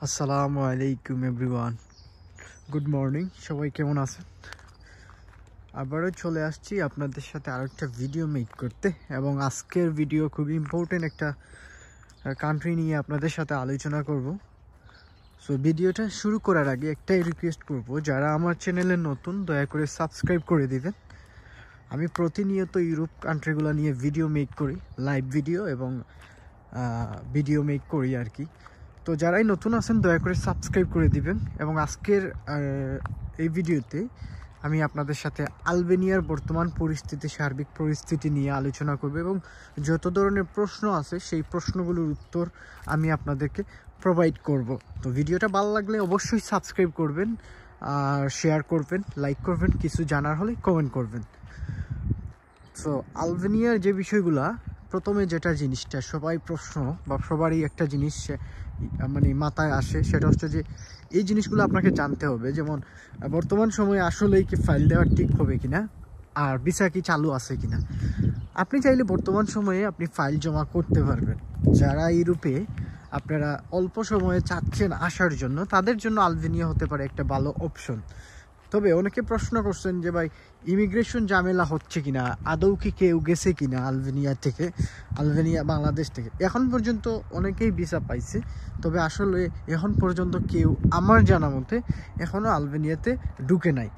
আসসালামু আলাইকুম everyone, good morning. সবাই কেমন আছেন? আবারও চলে আসছি আপনাদের সাথে আরও একটা ভিডিও মেক করতে, এবং আজকের ভিডিও খুবই ইম্পর্টেন্ট একটা কান্ট্রি নিয়ে আপনাদের সাথে আলোচনা করব। সো ভিডিওটা শুরু করার আগে একটাই রিকোয়েস্ট করব, যারা আমার চ্যানেলে নতুন দয়া করে সাবস্ক্রাইব করে দিবেন। আমি প্রতিনিয়ত ইউরোপ কান্ট্রিগুলো নিয়ে ভিডিও মেক করি, লাইভ ভিডিও এবং ভিডিও মেক করি আর কি। তো যারাই নতুন আছেন দয়া করে সাবস্ক্রাইব করে দিবেন। এবং আজকের এই ভিডিওতে আমি আপনাদের সাথে আলবেনিয়ার বর্তমান পরিস্থিতি, সার্বিক পরিস্থিতি নিয়ে আলোচনা করব, এবং যত ধরনের প্রশ্ন আছে সেই প্রশ্নগুলোর উত্তর আমি আপনাদেরকে প্রোভাইড করব। তো ভিডিওটা ভালো লাগলে অবশ্যই সাবস্ক্রাইব করবেন, আর শেয়ার করবেন, লাইক করবেন, কিছু জানার হলে কমেন্ট করবেন। সো আলবেনিয়ার যে বিষয়গুলা, প্রথমে যেটা জিনিসটা সবাই প্রশ্ন বা সবারই একটা জিনিস মানে মাথায় আসে, সেটা হচ্ছে যে এই জিনিসগুলো আপনাকে জানতে হবে। যেমন বর্তমান সময়ে আসলেই কি ফাইল দেওয়া ঠিক হবে কিনা, আর ভিসা কি চালু আছে কিনা। আপনি চাইলে বর্তমান সময়ে আপনি ফাইল জমা করতে পারবেন। যারা ইউরোপে আপনারা অল্প সময়ে চাচ্ছেন আসার জন্য, তাদের জন্য আলবেনিয়া হতে পারে একটা ভালো অপশন। তবে অনেকে প্রশ্ন করছেন যে ভাই ইমিগ্রেশন ঝামেলা হচ্ছে কিনা, আদৌ কি কেউ গেছে কিনা আলবেনিয়া থেকে, আলবেনিয়া বাংলাদেশ থেকে। এখন পর্যন্ত অনেকেই ভিসা পাইছে, তবে আসলে এখন পর্যন্ত কেউ আমার জানা মতে এখনও আলবেনিয়াতে ঢুকে নাই।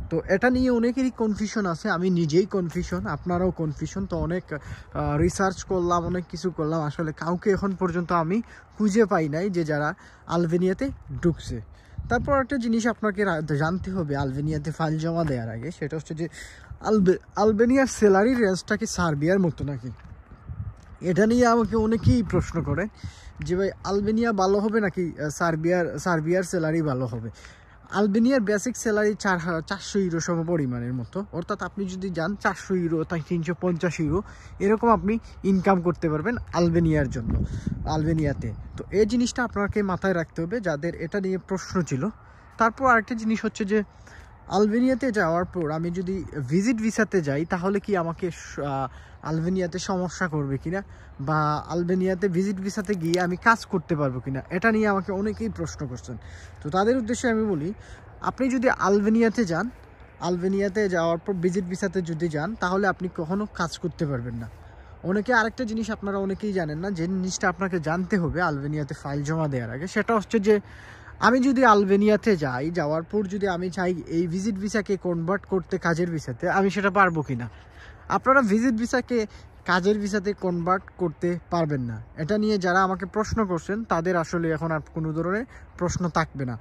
তো এটা নিয়ে অনেকেরই কনফিউশন আছে, আমি নিজেই কনফিউশন, আপনারাও কনফিউশন। তো অনেক রিসার্চ করলাম, অনেক কিছু করলাম, আসলে কাউকে এখন পর্যন্ত আমি খুঁজে পাই নাই যে যারা আলবেনিয়াতে ঢুকছে। তারপর একটা জিনিস আপনাকে জানতে হবে আলবেনিয়াতে ফাইল জমা দেওয়ার আগে, সেটা হচ্ছে যে আলবেনিয়ার স্যালারি রেঞ্জটা কি সার্বিয়ার মতো নাকি। এটা নিয়ে আমাকে অনেকেই প্রশ্ন করে যে ভাই আলবেনিয়া ভালো হবে নাকি সার্বিয়ার স্যালারি ভালো হবে। আলবেনিয়ার বেসিক স্যালারি 400 ইউরো সম পরিমাণের মতো, অর্থাৎ আপনি যদি যান 400 ইউরো তাই 350 ইউরো এরকম আপনি ইনকাম করতে পারবেন আলবেনিয়ার জন্য, আলবেনিয়াতে। তো এই জিনিসটা আপনাকে মাথায় রাখতে হবে যাদের এটা নিয়ে প্রশ্ন ছিল। তারপর আরেকটা জিনিস হচ্ছে যে আলবেনিয়াতে যাওয়ার পর আমি যদি ভিজিট ভিসাতে যাই, তাহলে কি আমাকে আলবেনিয়াতে সমস্যা করবে কিনা, বা আলবেনিয়াতে ভিজিট ভিসাতে গিয়ে আমি কাজ করতে পারবো কিনা, এটা নিয়ে আমাকে অনেকেই প্রশ্ন করছেন। তো তাদের উদ্দেশ্যে আমি বলি, আপনি যদি আলবেনিয়াতে যান, আলবেনিয়াতে যাওয়ার পর ভিজিট ভিসাতে যদি যান, তাহলে আপনি কখনো কাজ করতে পারবেন না। আরেকটা জিনিস আপনারা অনেকেই জানেন না, যে জিনিসটা আপনাকে জানতে হবে আলবেনিয়াতে ফাইল জমা দেওয়ার আগে, সেটা হচ্ছে যে আমি যদি আলবেনিয়াতে যাই, যাওয়ার পর যদি আমি চাই এই ভিজিট ভিসাকে কনভার্ট করতে কাজের ভিসাতে, আমি সেটা পারবো কিনা। আপনারা ভিজিট ভিসাকে কাজের ভিসাতে কনভার্ট করতে পারবেন না। এটা নিয়ে যারা আমাকে প্রশ্ন করছেন তাদের আসলে এখন আর কোনো ধরনের প্রশ্ন থাকবে না।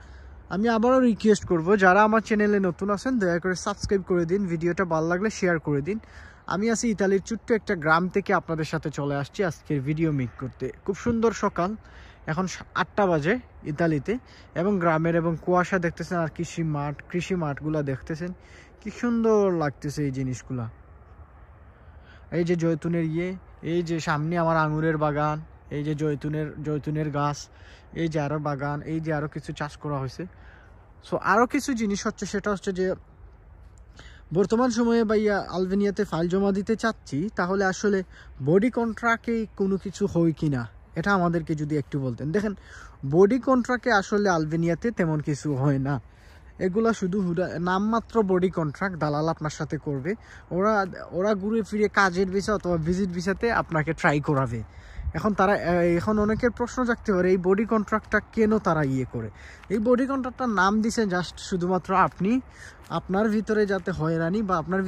আমি আবারও রিকোয়েস্ট করব, যারা আমার চ্যানেলে নতুন আছেন দয়া করে সাবস্ক্রাইব করে দিন, ভিডিওটা ভালো লাগলে শেয়ার করে দিন। আমি আছি ইতালির ছোট্ট একটা গ্রাম থেকে আপনাদের সাথে চলে আসছি আজকের ভিডিও মেক করতে। খুব সুন্দর সকাল, এখন 8টা বাজে ইতালিতে, এবং গ্রামের এবং কুয়াশা দেখতেছেন, আর কৃষি মাঠগুলো দেখতেছেন, কি সুন্দর লাগতেছে এই জিনিসগুলা। এই যে জৈতুনের এই যে সামনে আমার আঙুরের বাগান, এই যে জৈতুনের গাছ, এই যে আরও বাগান, এই যে আরও কিছু চাষ করা হয়েছে। সো আরও কিছু জিনিস হচ্ছে, সেটা হচ্ছে যে বর্তমান সময়ে ভাইয়া আলবেনিয়াতে ফাইল জমা দিতে চাচ্ছি, তাহলে আসলে বডি কন্ট্রাক্টে কোনো কিছু হয় কি না, এটা আমাদেরকে যদি একটু বলতেন। দেখেন, বডি কন্ট্রাক্টে আসলে আলবেনিয়াতে তেমন কিছু হয় না, এগুলা শুধু নামমাত্র বডি কন্ট্রাক্ট দালাল আপনার সাথে করবে। ওরা ঘুরে ফিরে কাজের ভিসা অথবা ভিজিট ভিসাতে আপনাকে ট্রাই করাবে। এখন অনেকের প্রশ্ন থাকতে পারে এই বডি কন্ট্রাক্টটা কেন তারা করে। এই বডি কন্ট্রাক্টটার নাম দিছে জাস্ট শুধুমাত্র আপনার ভিতরে যাতে হয়রানি, বা আপনার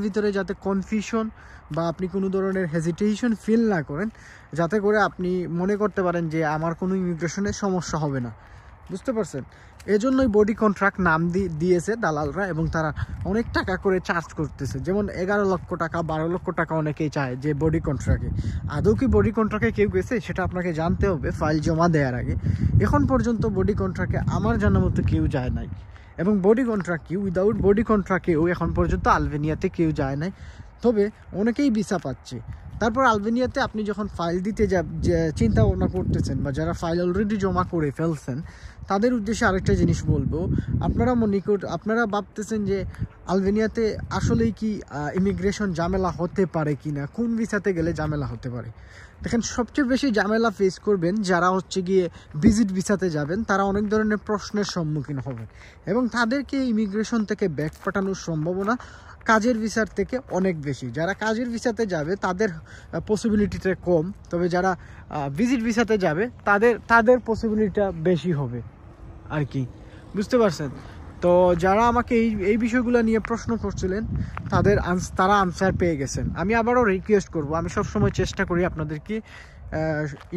ভিতরে যাতে কনফিউশন বা আপনি কোনো ধরনের হেজিটেশন ফিল না করেন, যাতে করে আপনি মনে করতে পারেন যে আমার কোনো ইমিগ্রেশনের সমস্যা হবে না। বুঝতে পারছেন? এজন্যই বডি কন্ট্রাক্ট নাম দিয়েছে দালালরা, এবং তারা অনেক টাকা করে চার্জ করতেছে। যেমন 11 লক্ষ টাকা, 12 লক্ষ টাকা অনেকেই চায় যে বডি কন্ট্রাক্টে। আদৌ কি বডি কন্ট্রাক্টে কেউ গেছে সেটা আপনাকে জানতে হবে ফাইল জমা দেওয়ার আগে। এখন পর্যন্ত বডি কন্ট্রাক্টে আমার জানা মতো কেউ যায় নাই, এবং বডি কন্ট্রাক্ট কি উইদাউট বডি কন্ট্রাক্টেও এখন পর্যন্ত আলবেনিয়াতে কেউ যায় নাই, তবে অনেকেই ভিসা পাচ্ছে। তারপর আলবেনিয়াতে আপনি যখন ফাইল দিতে চিন্তা ভাবনা করতেছেন, বা যারা ফাইল অলরেডি জমা করে ফেলছেন, তাদের উদ্দেশ্যে আরেকটা জিনিস বলবো। আপনারা ভাবতেছেন যে আলবেনিয়াতে আসলেই কি ইমিগ্রেশন ঝামেলা হতে পারে কি না, কোন ভিসাতে গেলে ঝামেলা হতে পারে। দেখেন সবচেয়ে বেশি ঝামেলা ফেস করবেন যারা হচ্ছে গিয়ে ভিজিট ভিসাতে যাবেন, তারা অনেক ধরনের প্রশ্নের সম্মুখীন হবেন এবং তাদেরকে ইমিগ্রেশন থেকে ব্যাক পাঠানোর সম্ভাবনা কাজের ভিসার থেকে অনেক বেশি। যারা কাজের ভিসাতে যাবে তাদের পসিবিলিটিটা কম, তবে যারা ভিজিট ভিসাতে যাবে তাদের পসিবিলিটিটা বেশি হবে আর কি, বুঝতে পারছেন? তো যারা আমাকে এই বিষয়গুলো নিয়ে প্রশ্ন করছিলেন তারা আনসার পেয়ে গেছেন। আমি আবারও রিকোয়েস্ট করব, আমি সবসময় চেষ্টা করি আপনাদেরকে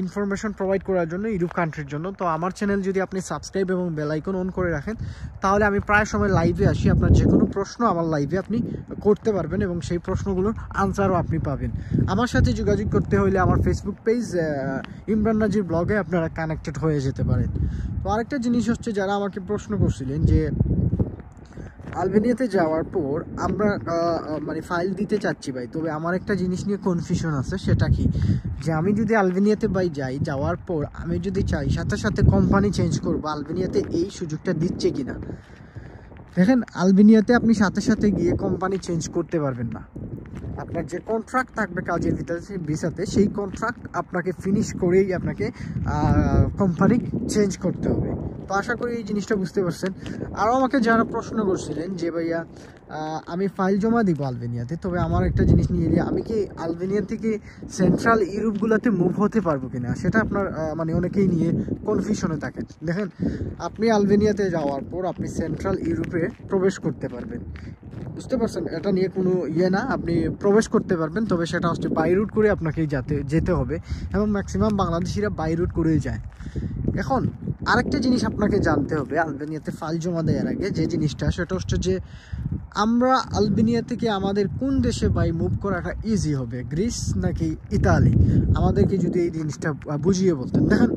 ইনফরমেশন প্রোভাইড করার জন্য ইউরোপ কান্ট্রির জন্য। তো আমার চ্যানেল যদি আপনি সাবস্ক্রাইব এবং বেল আইকন অন করে রাখেন, তাহলে আমি প্রায় সময় লাইভে আসি। আপনার যে কোনো প্রশ্ন আমার লাইভে আপনি করতে পারবেন এবং সেই প্রশ্নগুলোর আনসারও আপনি পাবেন। আমার সাথে যোগাযোগ করতে হলে আমার ফেসবুক পেজ ইমরান নাজির ব্লগে আপনারা কানেক্টেড হয়ে যেতে পারেন। তো আরেকটা জিনিস হচ্ছে, যারা আমাকে প্রশ্ন করছিলেন যে আলবেনিয়াতে যাওয়ার পর আমরা মানে ফাইল দিতে চাচ্ছি ভাই, তবে আমার একটা জিনিস নিয়ে কনফিউশন আছে। সেটা কি, যে আমি যদি আলবেনিয়াতে ভাই যাওয়ার পর আমি যদি চাই সাথে সাথে কোম্পানি চেঞ্জ করবো, আলবেনিয়াতে এই সুযোগটা দিচ্ছে কিনা। দেখেন, আলবেনিয়াতে আপনি সাথে সাথে গিয়ে কোম্পানি চেঞ্জ করতে পারবেন না। আপনার যে কন্ট্রাক্ট থাকবে কাজের ভিসাতে, সেই কন্ট্রাক্ট আপনাকে ফিনিশ করেই আপনাকে কোম্পানি চেঞ্জ করতে হবে। তো আশা করি এই জিনিসটা বুঝতে পারছেন। আরও আমাকে যারা প্রশ্ন করছিলেন যে ভাইয়া আমি ফাইল জমা দিব আলবেনিয়াতে, তবে আমার একটা জিনিস নিয়ে আমি কি আলবেনিয়া থেকে সেন্ট্রাল ইউরোপগুলোতে মুভ হতে পারবো কিনা, সেটা আপনার মানে অনেকেই নিয়ে কনফিউশনে থাকেন। দেখেন, আপনি আলবেনিয়াতে যাওয়ার পর আপনি সেন্ট্রাল ইউরোপে প্রবেশ করতে পারবেন, বুঝতে পারছেন? এটা নিয়ে কোনো না, আপনি প্রবেশ করতে পারবেন, তবে সেটা হচ্ছে বাই রুট করে আপনাকে যেতে হবে এবং ম্যাক্সিমাম বাংলাদেশিরা বাই রুট করেই যায়। এখন আরেকটা জিনিস আপনাকে জানতে হবে আলবেনিয়াতে ফাইল জমা দেওয়ার আগে, যে জিনিসটা সেটা হচ্ছে যে আমরা আলবেনিয়া থেকে আমাদের কোন দেশে বাই মুভ করাটা ইজি হবে, গ্রিস নাকি ইতালি? আমাদেরকে যদি এই জিনিসটা বুঝিয়ে বলতেন। দেখেন,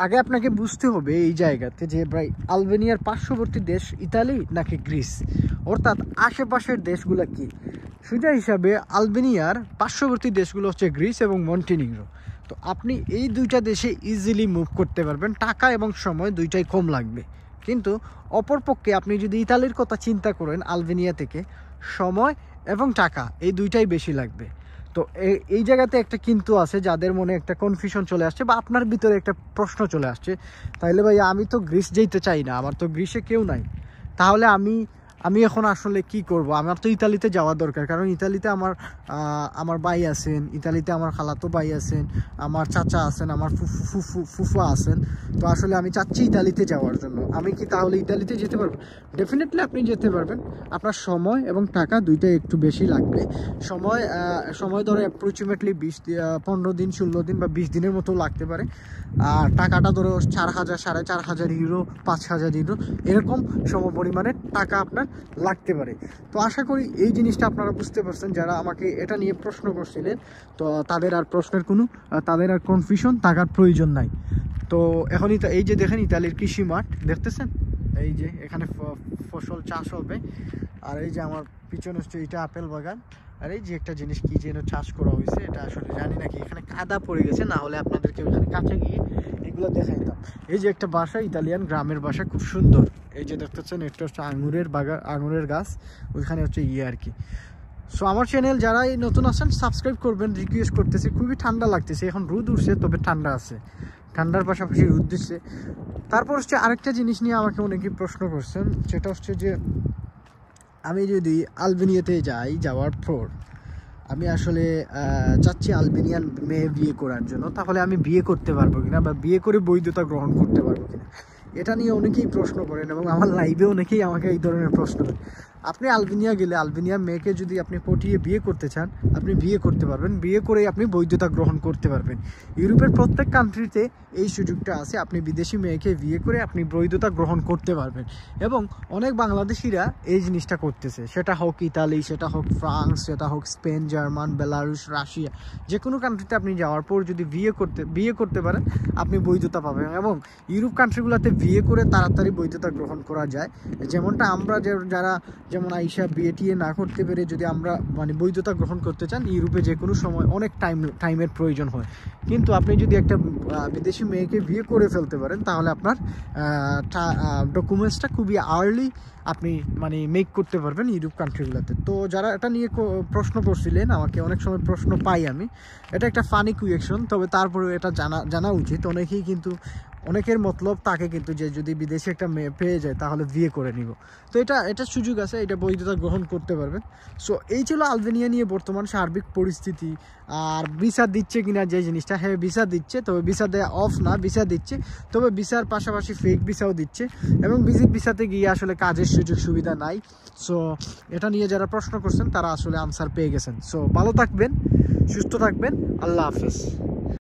আগে আপনাকে বুঝতে হবে এই জায়গাতে যে ভাই আলবেনিয়ার পার্শ্ববর্তী দেশ ইতালি নাকি গ্রিস, অর্থাৎ আশেপাশের দেশগুলো কি। সোজা হিসাবে আলবেনিয়ার পার্শ্ববর্তী দেশগুলো হচ্ছে গ্রিস এবং মন্টিনিগ্রো। তো আপনি এই দুইটা দেশে ইজিলি মুভ করতে পারবেন, টাকা এবং সময় দুইটাই কম লাগবে। কিন্তু অপরপক্ষে আপনি যদি ইতালির কথা চিন্তা করেন, আলবেনিয়া থেকে সময় এবং টাকা এই দুইটাই বেশি লাগবে। তো এই জায়গাতে একটা কিন্তু আছে, যাদের মনে একটা কনফিউশন চলে আসছে বা আপনার ভিতরে একটা প্রশ্ন চলে আসছে, তাইলে ভাই আমি তো গ্রিস যেতে চাই না, আমার তো গ্রিসে কেউ নাই, তাহলে আমি এখন আসলে কি করব? আমার তো ইতালিতে যাওয়া দরকার, কারণ ইতালিতে আমার ভাই আছেন, ইতালিতে আমার খালাতো ভাই আছেন, আমার চাচা আছেন, আমার ফুফা আছেন। তো আসলে আমি চাচ্ছি ইতালিতে যাওয়ার জন্য। আমি কি তাহলে ইতালিতে যেতে পারবো? ডেফিনেটলি আপনি যেতে পারবেন। আপনার সময় এবং টাকা দুইটাই একটু বেশি লাগবে। সময় ধরে অ্যাপ্রক্সিমেটলি 15 দিন, 16 দিন বা 20 দিনের মতো লাগতে পারে। আর টাকাটা ধরো 4,000, 4,500 ইউরো, 5,000 ইউরো, এরকম সমপরিমাণে টাকা আপনার লাগতে পারে। তো আশা করি এই জিনিসটা আপনারা বুঝতে পারছেন। যারা আমাকে এটা নিয়ে প্রশ্ন করছিলেন, তো তাদের আর কনফিউশন থাকার প্রয়োজন নাই। তো এখন এই যে দেখেন ইতালির কৃষি মাঠ দেখতেছেন, এই যে এখানে ফসল চাষ হবে। আর এই যে আমার পিছনে হচ্ছে এটা আপেল বাগান। আর এই যে একটা জিনিস কি যেন চাষ করা হয়েছে, এটা আসলে জানি না কি, এখানে কাদা পড়ে গেছে, না হলে আপনাদেরকে ওইখানে কাছে গিয়ে এগুলো দেখাইতাম। এই যে একটা বাসা, ইতালিয়ান গ্রামের বাসা, খুব সুন্দর। এই যে দেখতেছেন এটা হচ্ছে আঙুরের গাছ, ওইখানে হচ্ছে আর কি। সো আমার চ্যানেল যারা এই নতুন আছেন সাবস্ক্রাইব করবেন, রিকোয়েস্ট করতেছি। খুবই ঠান্ডা লাগতেছে, এখন রোদ উঠছে, তবে ঠান্ডা আছে, ঠান্ডার পাশাপাশি রোদ দিচ্ছে। তারপর হচ্ছে আরেকটা জিনিস নিয়ে আমাকে অনেকেই প্রশ্ন করছেন, সেটা হচ্ছে যে আমি যদি আলবেনিয়াতে যাওয়ার পর আমি আসলে চাচ্ছি আলবেনিয়ান মেয়ে বিয়ে করার জন্য, তাহলে আমি বিয়ে করতে পারবো কিনা বা বিয়ে করে বৈধতা গ্রহণ করতে পারবো কিনা, এটা নিয়ে অনেকেই প্রশ্ন করেন এবং আমার লাইভে অনেকেই আমাকে এই ধরনের প্রশ্ন করেন। আপনি আলবেনিয়া গেলে আলবেনিয়ার মেয়েকে যদি আপনি পটিয়ে বিয়ে করতে চান, আপনি বিয়ে করতে পারবেন, বিয়ে করে আপনি বৈধতা গ্রহণ করতে পারবেন। ইউরোপের প্রত্যেক কান্ট্রিতে এই সুযোগটা আছে, আপনি বিদেশি মেয়েকে বিয়ে করে আপনি বৈধতা গ্রহণ করতে পারবেন। এবং অনেক বাংলাদেশিরা এই জিনিসটা করতেছে, সেটা হোক ইতালি, সেটা হোক ফ্রান্স, সেটা হোক স্পেন, জার্মান, বেলারুশ, রাশিয়া, যে কোনো কান্ট্রিতে আপনি যাওয়ার পর যদি বিয়ে করতে পারেন, আপনি বৈধতা পাবেন। এবং ইউরোপ কান্ট্রিগুলোতে বিয়ে করে তাড়াতাড়ি বৈধতা গ্রহণ করা যায়, যেমনটা আমরা যারা যেমন আইসা বিয়ে না করতে পেরে যদি আমরা মানে বৈধতা গ্রহণ করতে চান, ইউরোপে যে কোনো সময় অনেক টাইমের প্রয়োজন হয়। কিন্তু আপনি যদি একটা বিদেশি মেয়েকে বিয়ে করে ফেলতে পারেন, তাহলে আপনার ডকুমেন্টসটা খুবই আর্লি আপনি মানে মেক করতে পারবেন ইউরোপ কান্ট্রিগুলোতে। তো যারা এটা নিয়ে প্রশ্ন করছিলেন, আমাকে অনেক সময় প্রশ্ন পাই আমি, এটা একটা ফানি কুয়েকশন, তবে তারপরেও এটা জানা উচিত। অনেকের মতলব তাকে কিন্তু যে যদি বিদেশে একটা মেয়ে পেয়ে যায় তাহলে বিয়ে করে নিব। তো এটা সুযোগ আছে, এটা বৈধতা গ্রহণ করতে পারবেন। সো এই ছিল আলবেনিয়া নিয়ে বর্তমান সার্বিক পরিস্থিতি। আর ভিসা দিচ্ছে কিনা যে জিনিসটা, হ্যাঁ ভিসা দিচ্ছে, তবে ভিসা দেওয়া অফ না, ভিসা দিচ্ছে, তবে ভিসার পাশাপাশি ফেক ভিসাও দিচ্ছে, এবং ভিজিট ভিসাতে গিয়ে আসলে কাজের সুযোগ সুবিধা নাই। সো এটা নিয়ে যারা প্রশ্ন করছেন তারা আসলে আনসার পেয়ে গেছেন। সো ভালো থাকবেন, সুস্থ থাকবেন, আল্লাহ হাফেজ।